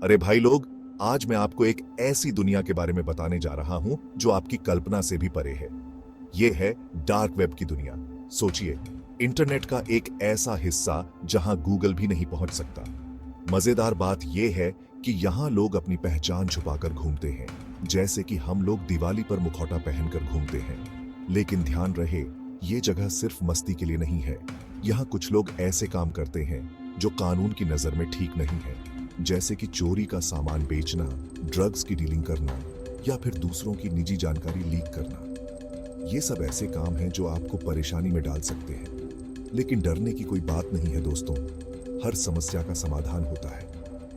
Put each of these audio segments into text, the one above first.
अरे भाई लोग, आज मैं आपको एक ऐसी दुनिया के बारे में बताने जा रहा हूं जो आपकी कल्पना से भी परे है। यह है डार्क वेब की दुनिया। सोचिए, इंटरनेट का एक ऐसा हिस्सा जहां गूगल भी नहीं पहुंच सकता। मजेदार बात यह है कि यहां लोग अपनी पहचान छुपाकर घूमते हैं, जैसे कि हम लोग दिवाली पर मुखौटा पहनकर घूमते हैं। लेकिन ध्यान रहे, ये जगह सिर्फ मस्ती के लिए नहीं है। यहाँ कुछ लोग ऐसे काम करते हैं जो कानून की नजर में ठीक नहीं है, जैसे कि चोरी का सामान बेचना, ड्रग्स की डीलिंग करना या फिर दूसरों की निजी जानकारी लीक करना। ये सब ऐसे काम हैं जो आपको परेशानी में डाल सकते हैं। लेकिन डरने की कोई बात नहीं है दोस्तों। हर समस्या का समाधान होता है,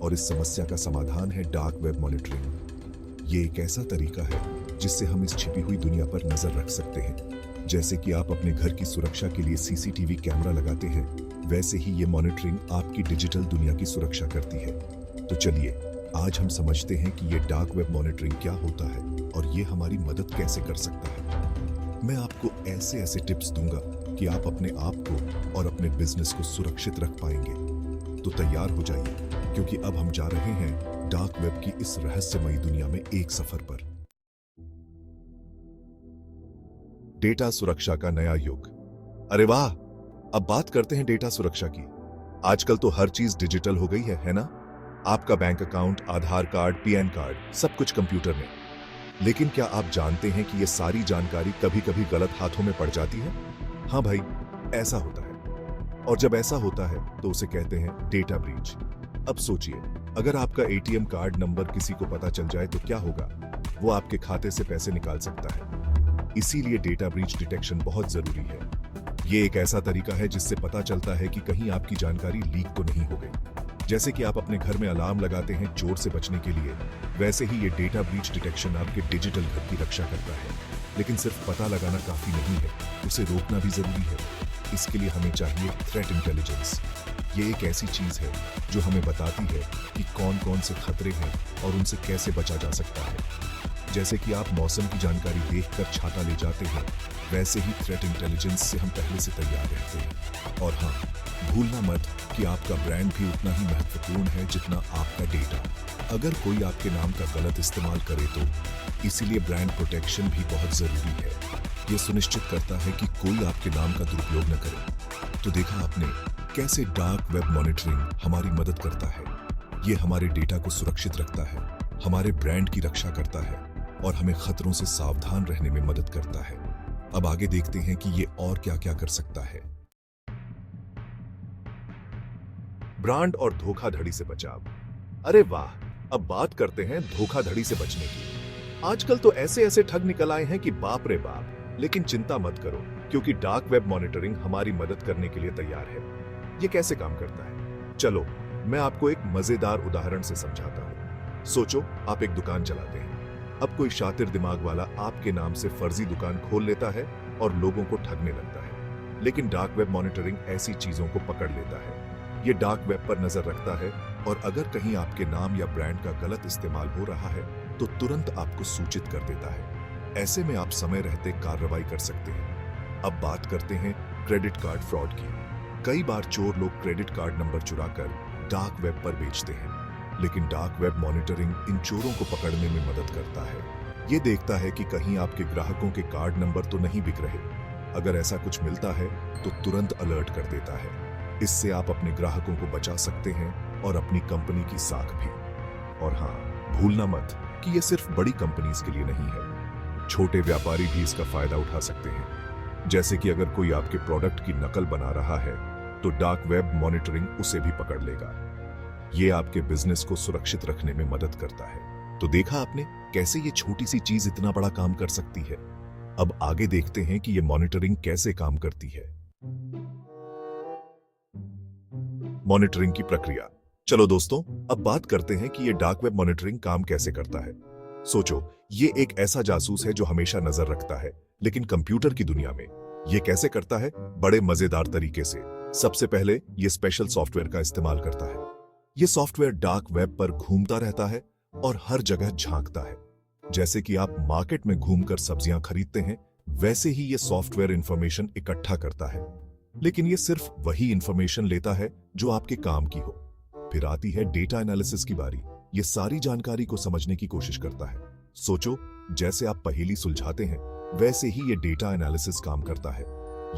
और इस समस्या का समाधान है डार्क वेब मॉनिटरिंग। ये एक ऐसा तरीका है जिससे हम इस छिपी हुई दुनिया पर नजर रख सकते हैं। जैसे कि आप अपने घर की सुरक्षा के लिए सीसीटीवी कैमरा लगाते हैं, वैसे ही ये मॉनिटरिंग आपकी डिजिटल दुनिया की सुरक्षा करती है। तो चलिए, आज हम समझते हैं कि ये डार्क वेब मॉनिटरिंग क्या होता है और ये हमारी मदद कैसे कर सकता है। मैं आपको ऐसे ऐसे टिप्स दूंगा कि आप अपने आप को और अपने बिजनेस को सुरक्षित रख पाएंगे। तो तैयार हो जाइए, क्योंकि अब हम जा रहे हैं डार्क वेब की इस रहस्यमयी दुनिया में एक सफर पर। डेटा सुरक्षा का नया युग। अरे वाह, अब बात करते हैं डेटा सुरक्षा की। आजकल तो हर चीज डिजिटल हो गई है ना? आपका बैंक अकाउंट, आधार कार्ड, पीएन कार्ड, सब कुछ कंप्यूटर में। लेकिन क्या आप जानते हैं कि ये सारी जानकारी कभी कभी गलत हाथों में पड़ जाती है? हाँ भाई, ऐसा होता है। और जब ऐसा होता है तो उसे कहते हैं डेटा ब्रीच। अब सोचिए, अगर आपका एटीएम कार्ड नंबर किसी को पता चल जाए तो क्या होगा? वो आपके खाते से पैसे निकाल सकता है। इसीलिए डेटा ब्रीच डिटेक्शन बहुत जरूरी है। ये एक ऐसा तरीका है जिससे पता चलता है कि कहीं आपकी जानकारी लीक तो नहीं हो गई। जैसे कि आप अपने घर में अलार्म लगाते हैं चोर से बचने के लिए, वैसे ही ये डेटा ब्रीच डिटेक्शन आपके डिजिटल घर की रक्षा करता है। लेकिन सिर्फ पता लगाना काफी नहीं है, उसे रोकना भी जरूरी है। इसके लिए हमें चाहिए थ्रेट इंटेलिजेंस। ये एक ऐसी चीज है जो हमें बताती है कि कौन कौन से खतरे हैं और उनसे कैसे बचा जा सकता है। जैसे कि आप मौसम की जानकारी देखकर छाता ले जाते हैं, वैसे ही थ्रेट इंटेलिजेंस से हम पहले से तैयार रहते हैं। और हाँ, भूलना मत कि आपका ब्रांड भी उतना ही महत्वपूर्ण है जितना आपका डेटा। अगर कोई आपके नाम का गलत इस्तेमाल करे तो इसीलिए ब्रांड प्रोटेक्शन भी बहुत जरूरी है। ये सुनिश्चित करता है कि कोई आपके नाम का दुरुपयोग न करे। तो देखा आपने कैसे डार्क वेब मॉनिटरिंग हमारी मदद करता है। ये हमारे डेटा को सुरक्षित रखता है, हमारे ब्रांड की रक्षा करता है और हमें खतरों से सावधान रहने में मदद करता है। अब आगे देखते हैं कि ये और क्या क्या कर सकता है। ब्रांड और धोखाधड़ी से बचाव। अरे वाह, अब बात करते हैं धोखाधड़ी से बचने की। आजकल तो ऐसे ऐसे ठग निकल आए हैं कि बाप रे बाप। लेकिन चिंता मत करो, क्योंकि डार्क वेब मॉनिटरिंग हमारी मदद करने के लिए तैयार है। ये कैसे काम करता है, चलो मैं आपको एक मजेदार उदाहरण से समझाता हूं। सोचो, आप एक दुकान चलाते हैं। अब कोई शातिर दिमाग वाला आपके नाम से फर्जी दुकान खोल लेता है और लोगों को ठगने लगता है। लेकिन डार्क वेब मॉनिटरिंग ऐसी चीजों को पकड़ लेता है। ये डार्क वेब पर नजर रखता है और अगर कहीं आपके नाम या ब्रांड का गलत इस्तेमाल हो रहा है तो तुरंत आपको सूचित कर देता है। ऐसे में आप समय रहते कार्रवाई कर सकते हैं। अब बात करते हैं क्रेडिट कार्ड फ्रॉड की। कई बार चोर लोग क्रेडिट कार्ड नंबर चुराकर डार्क वेब पर बेचते हैं। लेकिन डार्क वेब मॉनिटरिंग इन चोरों को पकड़ने में मदद करता है। ये देखता है कि कहीं आपके ग्राहकों के कार्ड नंबर तो नहीं बिक रहे। अगर ऐसा कुछ मिलता है तो तुरंत अलर्ट कर देता है। इससे आप अपने ग्राहकों को बचा सकते हैं और अपनी कंपनी की साख भी। और हाँ, भूलना मत कि ये सिर्फ बड़ी कंपनीज के लिए नहीं है। छोटे व्यापारी भी इसका फायदा उठा सकते हैं। जैसे कि अगर कोई आपके प्रोडक्ट की नकल बना रहा है तो डार्क वेब मॉनिटरिंग उसे भी पकड़ लेगा। ये आपके बिजनेस को सुरक्षित रखने में मदद करता है। तो देखा आपने कैसे ये छोटी सी चीज इतना बड़ा काम कर सकती है। अब आगे देखते हैं कि ये मॉनिटरिंग कैसे काम करती है। मॉनिटरिंग की प्रक्रिया। चलो दोस्तों, अब बात करते हैं कि ये डार्क वेब मॉनिटरिंग काम कैसे करता है। सोचो, ये एक ऐसा जासूस है जो हमेशा नजर रखता है, लेकिन कंप्यूटर की दुनिया में ये कैसे करता है? बड़े मजेदार तरीके से। सबसे पहले ये स्पेशल सॉफ्टवेयर का इस्तेमाल करता है। ये सॉफ्टवेयर डार्क वेब पर घूमता रहता है और हर जगह झांकता है। जैसे कि आप मार्केट में घूमकर सब्जियां खरीदते हैं, वैसे ही ये सॉफ्टवेयर इंफॉर्मेशन इकट्ठा करता है। लेकिन ये सिर्फ वही इंफॉर्मेशन लेता है जो आपके काम की हो। फिर आती है डेटा एनालिसिस की बारी। ये सारी जानकारी को समझने की कोशिश करता है। सोचो, जैसे आप पहेली सुलझाते हैं वैसे ही ये डेटा एनालिसिस काम करता है।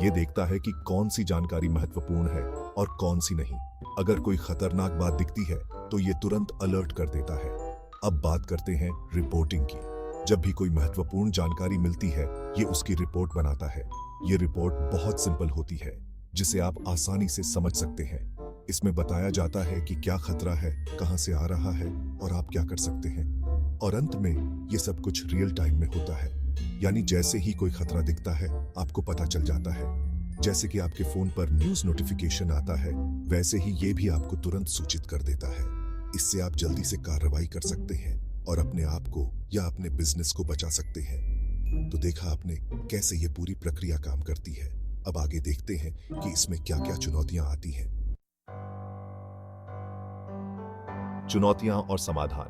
ये देखता है कि कौन सी जानकारी महत्वपूर्ण है और कौन सी नहीं। अगर कोई खतरनाक बात दिखती है तो ये तुरंत अलर्ट कर देता है। अब बात करते हैं रिपोर्टिंग की। जब भी कोई महत्वपूर्ण जानकारी मिलती है ये उसकी रिपोर्ट बनाता है। ये रिपोर्ट बहुत सिंपल होती है, जिसे आप आसानी से समझ सकते हैं। इसमें बताया जाता है कि क्या खतरा है, कहां से आ रहा है और आप क्या कर सकते हैं। और अंत में ये सब कुछ रियल टाइम में होता है, यानी जैसे ही कोई खतरा दिखता है आपको पता चल जाता है। जैसे कि आपके फोन पर न्यूज़ नोटिफिकेशन आता है, वैसे ही ये भी आपको तुरंत सूचित कर देता है। इससे आप जल्दी से कार्रवाई कर सकते हैं और अपने आप को या अपने बिजनेस को बचा सकते हैं। तो देखा आपने कैसे ये पूरी प्रक्रिया काम करती है। अब आगे देखते हैं कि इसमें क्या-क्या चुनौतियां आती हैं। चुनौतियां और समाधान।